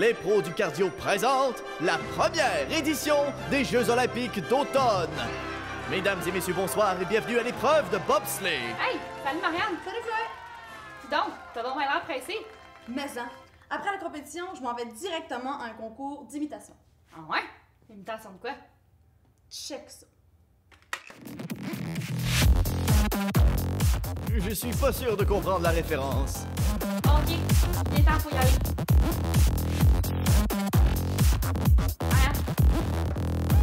les pros du cardio présentent la première édition des Jeux olympiques d'automne. Mesdames et messieurs, bonsoir et bienvenue à l'épreuve de bobsleigh. Hey, salut Marianne! Salut Fleur! Dis donc, t'as donc l'air pressé. Mais hein, après la compétition, je m'en vais directement à un concours d'imitation. Ah ouais? Imitation de quoi? Check ça. Je suis pas sûr de comprendre la référence. Ok, il est temps, faut y aller. Marianne,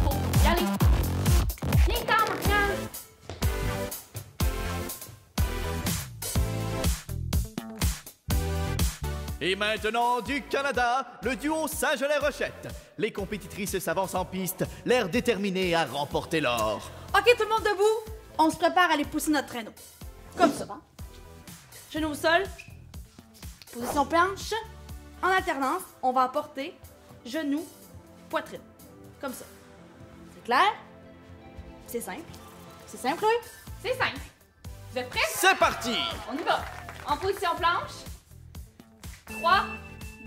faut y aller. Il est temps, Marianne! Et maintenant, du Canada, le duo Saint-Gelais-Rochette. Les compétitrices s'avancent en piste, l'air déterminées à remporter l'or. Ok, tout le monde debout. On se prépare à aller pousser notre traîneau. Comme ça, hein? Genoux au sol. Position planche. En alternance, on va porter genoux, poitrine. Comme ça. C'est clair? C'est simple. C'est simple, oui? C'est simple. Vous êtes prêts? C'est parti! On y va. En position planche. 3,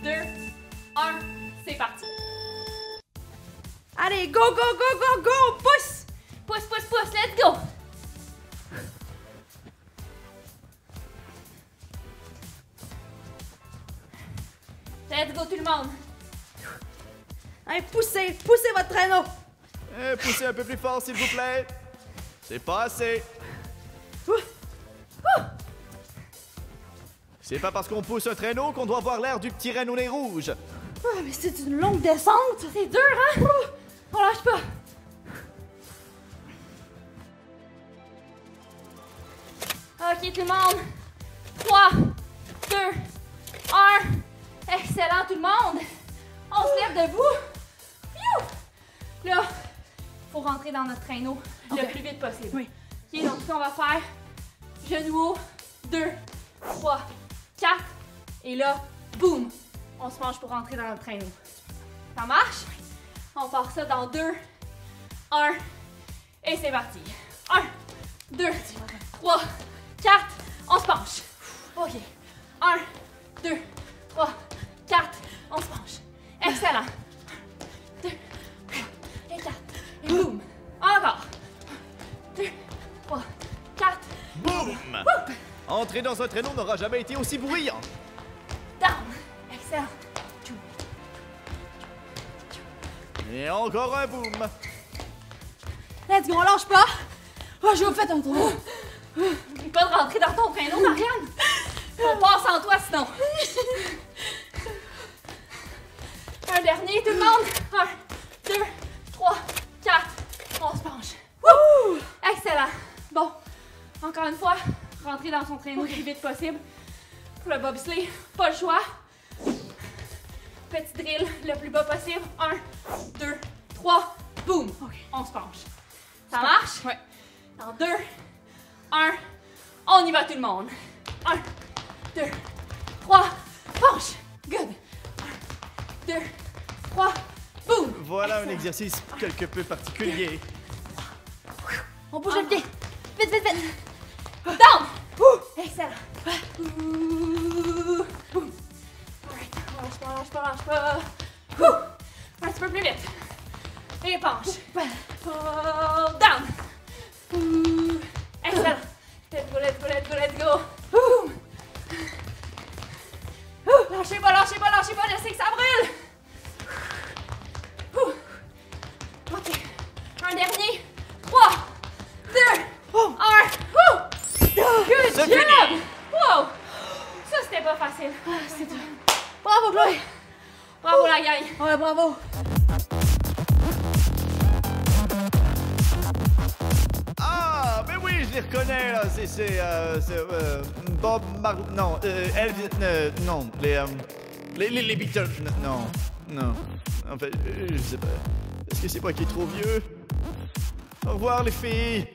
2, 1, c'est parti. Allez, go, go, go, go, go! Pousse! Pousse, pousse, pousse, let's go! Let's go tout le monde! Allez, poussez! Poussez votre traîneau! Poussez un peu plus fort, s'il vous plaît. C'est pas assez. C'est pas parce qu'on pousse un traîneau qu'on doit avoir l'air du petit renne au nez rouge. Ah, mais c'est une longue descente! C'est dur, hein? On lâche pas! Ok, tout le monde! 3, 2, 1. Excellent, tout le monde! On se lève debout! Pfiou! Là, faut rentrer dans notre traîneau le plus vite possible. Oui. Ok, donc ce qu'on va faire, genoux haut, 2, 3, 4, et là, boum! On se penche pour rentrer dans notre traîneau. Ça marche? On part ça dans 2, 1, et c'est parti. 1, 2, 3, 4, on se penche. Ok. 1, 2, 3, 4, on se penche. Excellent. 2, 3, et 4, et boum. Encore. 2, 3, 4. Boum! Entrer dans un traîneau n'aura jamais été aussi bruyant. Down. Excellent. Et encore un boom. Let's go, on lâche pas! Oh, je vous fais un tour! N'oublie pas de rentrer dans ton traîneau, Marianne. On passe sans toi sinon. Un dernier, tout le monde. 1, 2, 3, 4. On se penche. Wouh! Excellent. Bon, encore une fois, rentrer dans son traîneau le plus vite possible. Pour le bobsleigh, pas le choix. Petit drill le plus bas possible. 1, 2, 3, boum! On se penche. Ça marche? Ouais. Dans 2, 1, on y va tout le monde. 1, 2, 3, penche! Good! 1, 2, 3, boum! Voilà un exercice quelque peu particulier. On bouge le pied! Vite, vite, vite! Down! Excellent! Boum! Alright, lâche pas, lâche pas, lâche pas. Un petit peu plus vite. Et penche. Pull down. Excellent. Let's go, let's go, let's go, let's go. Lâchez pas, lâchez pas, lâchez pas, je sais que ça brûle. Ok. Un dernier. 3, 2, 1. Good C'est job! fini. Wow! Ça, c'était pas facile. C'est dur. Bravo, Chloé! Bravo, la gang. Ouais, bravo! Ah, mais oui, je les reconnais, là. C'est Bob Mar... Non, Elvis... non, les Beatles... Non, non. En fait, je sais pas. Est-ce que c'est moi qui est trop vieux? Au revoir, les filles.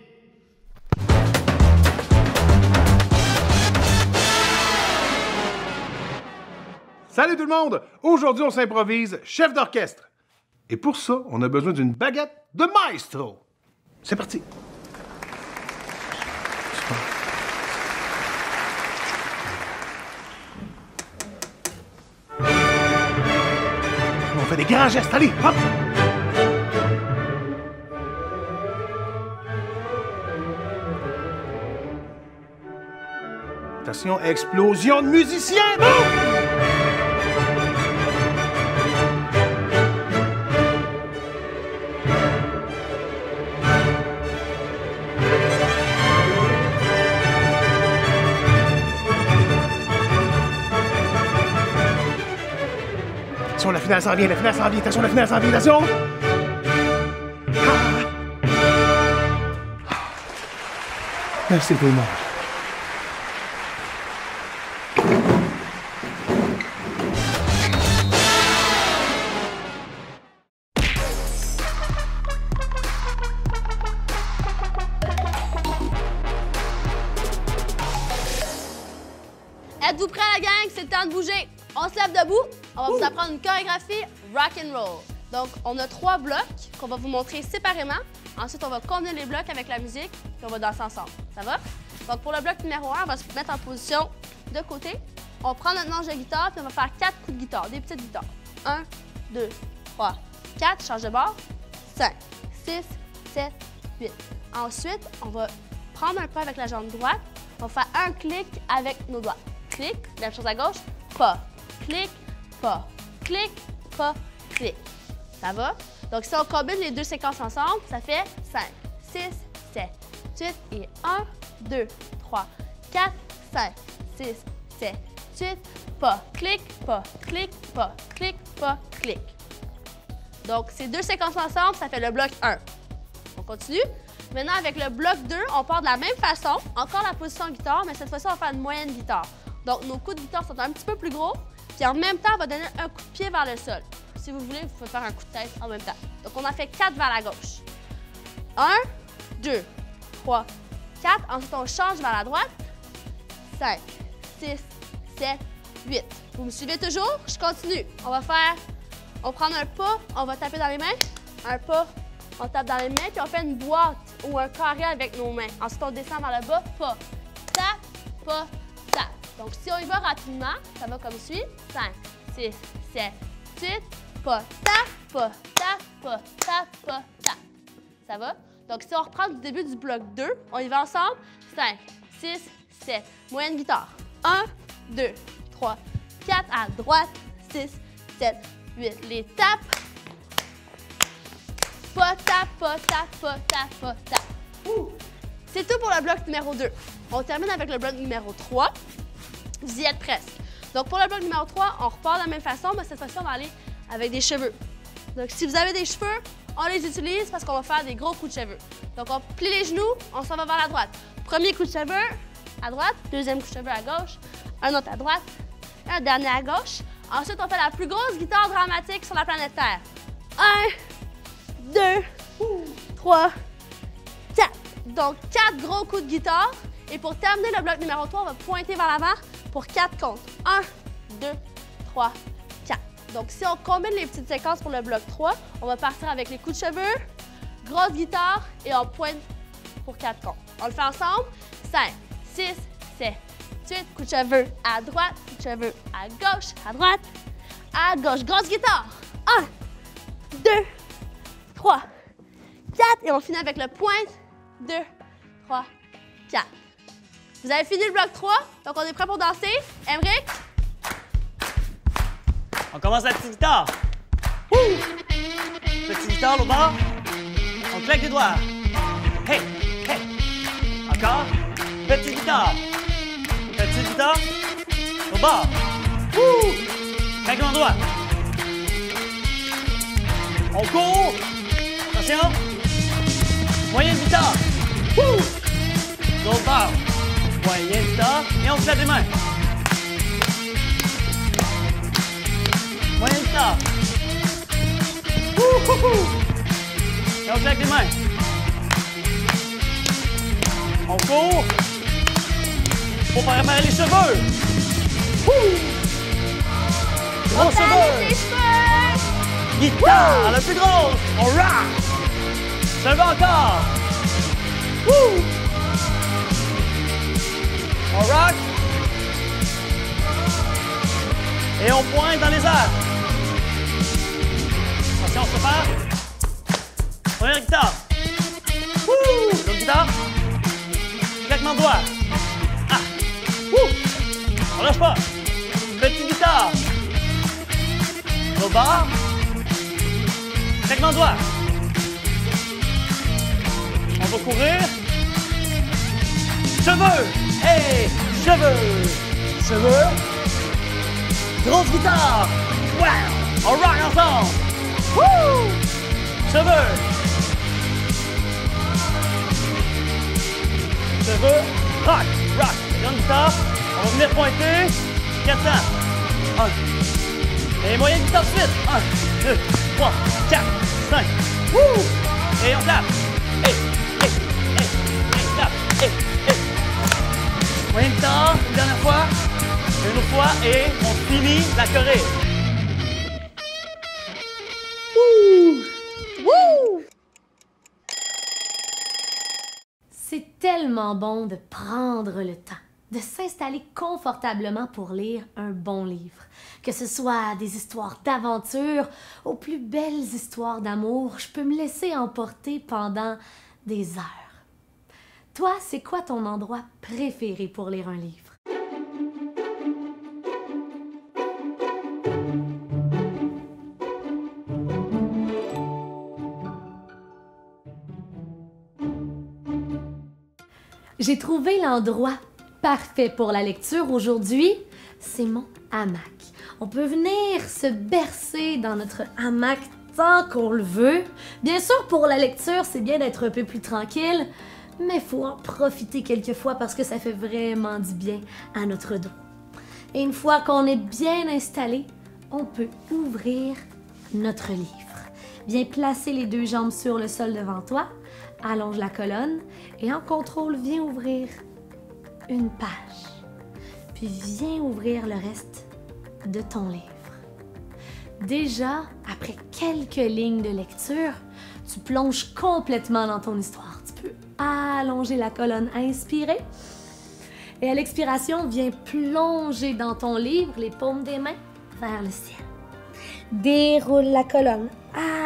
Salut tout le monde! Aujourd'hui, on s'improvise chef d'orchestre. Et pour ça, on a besoin d'une baguette de maestro. C'est parti! fait des grands gestes. Allez, hop! Attention, explosion de musiciens! Boum! Attention, la finale s'en vient, attention, la finale s'en vient, attention! Merci tout le monde. Êtes-vous prêts la gang? C'est le temps de bouger. On se lève debout. On va vous apprendre une chorégraphie rock and roll. Donc, on a 3 blocs qu'on va vous montrer séparément. Ensuite, on va combiner les blocs avec la musique et on va danser ensemble. Ça va? Donc, pour le bloc numéro 1, on va se mettre en position de côté. On prend notre manche de guitare puis on va faire 4 coups de guitare, des petites guitares. 1, 2, 3, 4. Change de bord. 5, 6, 7, 8. Ensuite, on va prendre un pas avec la jambe droite. On va faire un clic avec nos doigts. Clic, même chose à gauche, pas, clic, pas, clic, pas, clic. Ça va? Donc, si on combine les 2 séquences ensemble, ça fait 5, 6, 7, 8 et 1, 2, 3, 4, 5, 6, 7, 8, pas, clic, pas, clic, pas, clic, pas, clic. Donc, ces 2 séquences ensemble, ça fait le bloc 1. On continue. Maintenant, avec le bloc 2, on part de la même façon. Encore la position guitare, mais cette fois-ci, on va faire une moyenne guitare. Donc, nos coups de guitare sont un petit peu plus gros. Puis en même temps, on va donner un coup de pied vers le sol. Si vous voulez, vous pouvez faire un coup de tête en même temps. Donc, on en fait 4 vers la gauche. 1, 2, 3, 4. Ensuite, on change vers la droite. 5, 6, 7, 8. Vous me suivez toujours? Je continue. On prend un pas, on va taper dans les mains. Un pas, on tape dans les mains, puis on fait une boîte ou un carré avec nos mains. Ensuite, on descend vers le bas, pas, tape, pas, tape. Donc, si on y va rapidement, ça va comme suit. 5, 6, 7, 8, pas, tape, pas, tape, pas, tape, pas, tape. Ça va? Donc, si on reprend du début du bloc 2, on y va ensemble. 5, 6, 7. Moyenne guitare. 1, 2, 3, 4 à droite. 6, 7, 8. Les tapes. Pas, tape, pas, tape, pas, tape, pas, tape. C'est tout pour le bloc numéro 2. On termine avec le bloc numéro 3. Vous y êtes presque. Donc, pour le bloc numéro 3, on repart de la même façon, mais cette fois-ci, on va aller avec des cheveux. Donc, si vous avez des cheveux, on les utilise parce qu'on va faire des gros coups de cheveux. Donc, on plie les genoux, on s'en va vers la droite. Premier coup de cheveux à droite, deuxième coup de cheveux à gauche, un autre à droite, un dernier à gauche. Ensuite, on fait la plus grosse guitare dramatique sur la planète Terre. 1, 2, 3, 4. Donc, 4 gros coups de guitare. Et pour terminer le bloc numéro 3, on va pointer vers l'avant pour 4 comptes. 1, 2, 3, 4. Donc, si on combine les petites séquences pour le bloc 3, on va partir avec les coups de cheveux, grosse guitare et on pointe pour 4 comptes. On le fait ensemble. 5, 6, 7, 8. Coups de cheveux à droite, coups de cheveux à gauche, à droite, à gauche. Grosse guitare. 1, 2, 3, 4. Et on finit avec le pointe. 2, 3, 4. Vous avez fini le bloc 3, donc on est prêt pour danser. Emric? On commence la petite guitare. Petite guitare, l'autre bord. On claque les doigts. Hey, hey. Encore. Petite guitare. Petite guitare. Au bord. Claque les doigts. On court. Attention. Moyenne guitare. L'autre bord. Moyenne guitare. Et on se lève les mains. Moyenne guitare. Et on claque les mains. On court. Faut faire apparaître les cheveux. Gros cheveux. Guitare, la plus grosse. On rock. Cheveux encore. On rock. Et on pointe dans les airs. se prépare. Première guitare. Wouh! L'autre guitare. Claquement de doigts. Ah! Wouh! On lâche pas. Petite guitare. L'autre barre. Claquement de doigts. On va courir. Cheveux! Hey! Cheveux! Cheveux! Grosse guitare! Wow! On rock ensemble! Wouh! Cheveux! Cheveux! Rock! Rock! Grande guitare! On va venir pointer! 400! 1. Et moyenne guitare de suite! 1, 2, 3, 4, 5! Wouh! Et on tape! Hey! Hey! Hey! Hey! Tape! Hey! Hey! Moyenne guitare, une dernière fois, une autre fois, et on finit la choré. C'est tellement bon de prendre le temps, de s'installer confortablement pour lire un bon livre. Que ce soit des histoires d'aventure aux plus belles histoires d'amour, je peux me laisser emporter pendant des heures. Toi, c'est quoi ton endroit préféré pour lire un livre? J'ai trouvé l'endroit parfait pour la lecture aujourd'hui. C'est mon hamac. On peut venir se bercer dans notre hamac tant qu'on le veut. Bien sûr, pour la lecture, c'est bien d'être un peu plus tranquille, mais il faut en profiter quelquefois parce que ça fait vraiment du bien à notre dos. Et une fois qu'on est bien installé, on peut ouvrir notre livre. Viens placer les deux jambes sur le sol devant toi, allonge la colonne et en contrôle, viens ouvrir une page. Puis viens ouvrir le reste de ton livre. Déjà, après quelques lignes de lecture, tu plonges complètement dans ton histoire. Tu peux allonger la colonne, inspirer. Et à l'expiration, viens plonger dans ton livre, les paumes des mains vers le ciel. Déroule la colonne,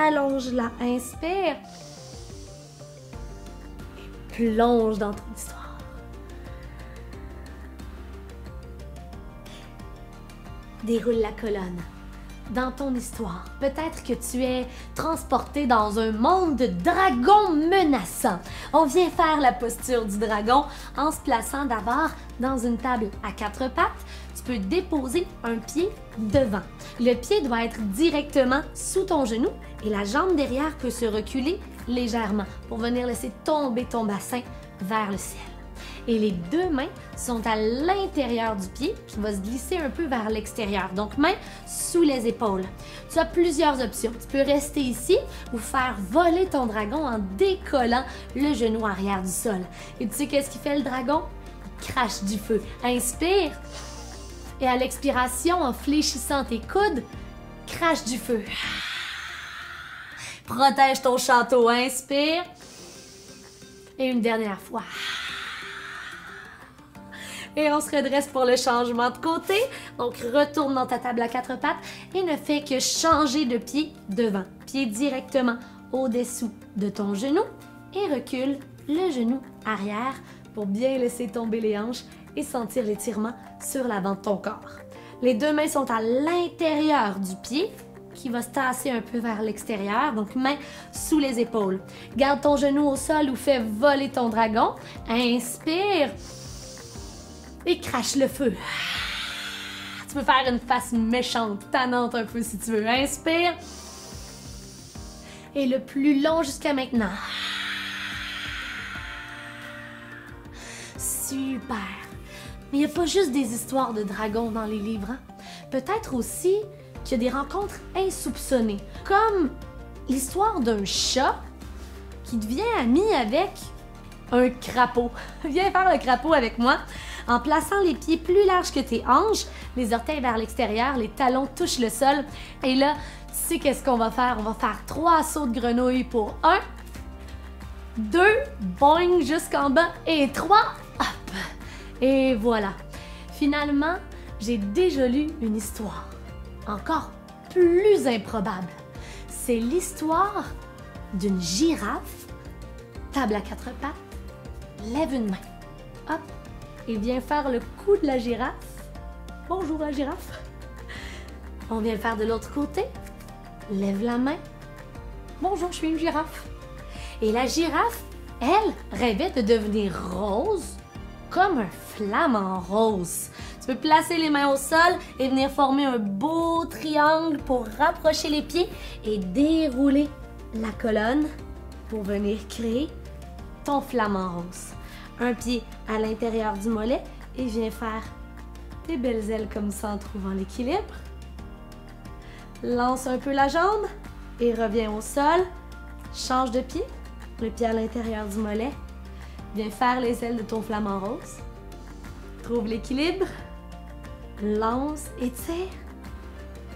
allonge-la, inspire. Et plonge dans ton histoire. Déroule la colonne dans ton histoire. Peut-être que tu es transporté dans un monde de dragons menaçants. On vient faire la posture du dragon en se plaçant d'abord dans une table à 4 pattes. Tu peux déposer un pied devant. Le pied doit être directement sous ton genou et la jambe derrière peut se reculer légèrement pour venir laisser tomber ton bassin vers le ciel. Et les deux mains sont à l'intérieur du pied qui va se glisser un peu vers l'extérieur. Donc, mains sous les épaules. Tu as plusieurs options. Tu peux rester ici ou faire voler ton dragon en décollant le genou arrière du sol. Et tu sais qu'est-ce qu'il fait le dragon? Il crache du feu. Inspire. Et à l'expiration, en fléchissant tes coudes, crache du feu. Protège ton château. Inspire. Et une dernière fois. Et on se redresse pour le changement de côté. Donc, retourne dans ta table à 4 pattes et ne fais que changer de pied devant. Pied directement au-dessous de ton genou et recule le genou arrière pour bien laisser tomber les hanches et sentir l'étirement sur l'avant de ton corps. Les deux mains sont à l'intérieur du pied qui va se tasser un peu vers l'extérieur, donc mains sous les épaules. Garde ton genou au sol ou fais voler ton dragon. Inspire. Et crache le feu. Tu peux faire une face méchante, tannante un peu si tu veux. Inspire. Et le plus long jusqu'à maintenant. Super. Mais il n'y a pas juste des histoires de dragons dans les livres. Hein? Peut-être aussi qu'il y a des rencontres insoupçonnées. Comme l'histoire d'un chat qui devient ami avec un crapaud. Viens faire le crapaud avec moi. En plaçant les pieds plus larges que tes hanches, les orteils vers l'extérieur, les talons touchent le sol. Et là, tu sais qu'est-ce qu'on va faire? On va faire 3 sauts de grenouille pour 1, 2, boing jusqu'en bas et 3, hop! Et voilà. Finalement, j'ai déjà lu une histoire encore plus improbable. C'est l'histoire d'une girafe, table à 4 pattes, lève une main. Hop, et vient faire le coup de la girafe. Bonjour la girafe. On vient le faire de l'autre côté. Lève la main. Bonjour, je suis une girafe. Et la girafe, elle, rêvait de devenir rose, comme un flamant rose. Tu peux placer les mains au sol et venir former un beau triangle pour rapprocher les pieds et dérouler la colonne pour venir créer ton flamant rose. Un pied à l'intérieur du mollet et viens faire des belles ailes comme ça en trouvant l'équilibre. Lance un peu la jambe et reviens au sol. Change de pied, le pied à l'intérieur du mollet. Viens faire les ailes de ton flamant rose. Trouve l'équilibre. Lance, étire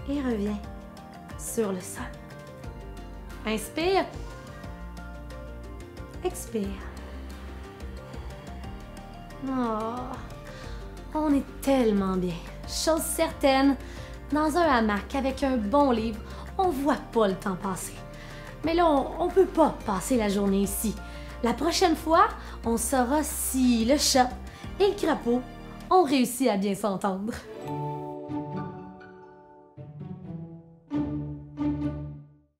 et reviens sur le sol. Inspire. Expire. Oh, on est tellement bien. Chose certaine, dans un hamac avec un bon livre, on voit pas le temps passer. Mais là, on peut pas passer la journée ici. La prochaine fois, on saura si le chat et le crapaud ont réussi à bien s'entendre.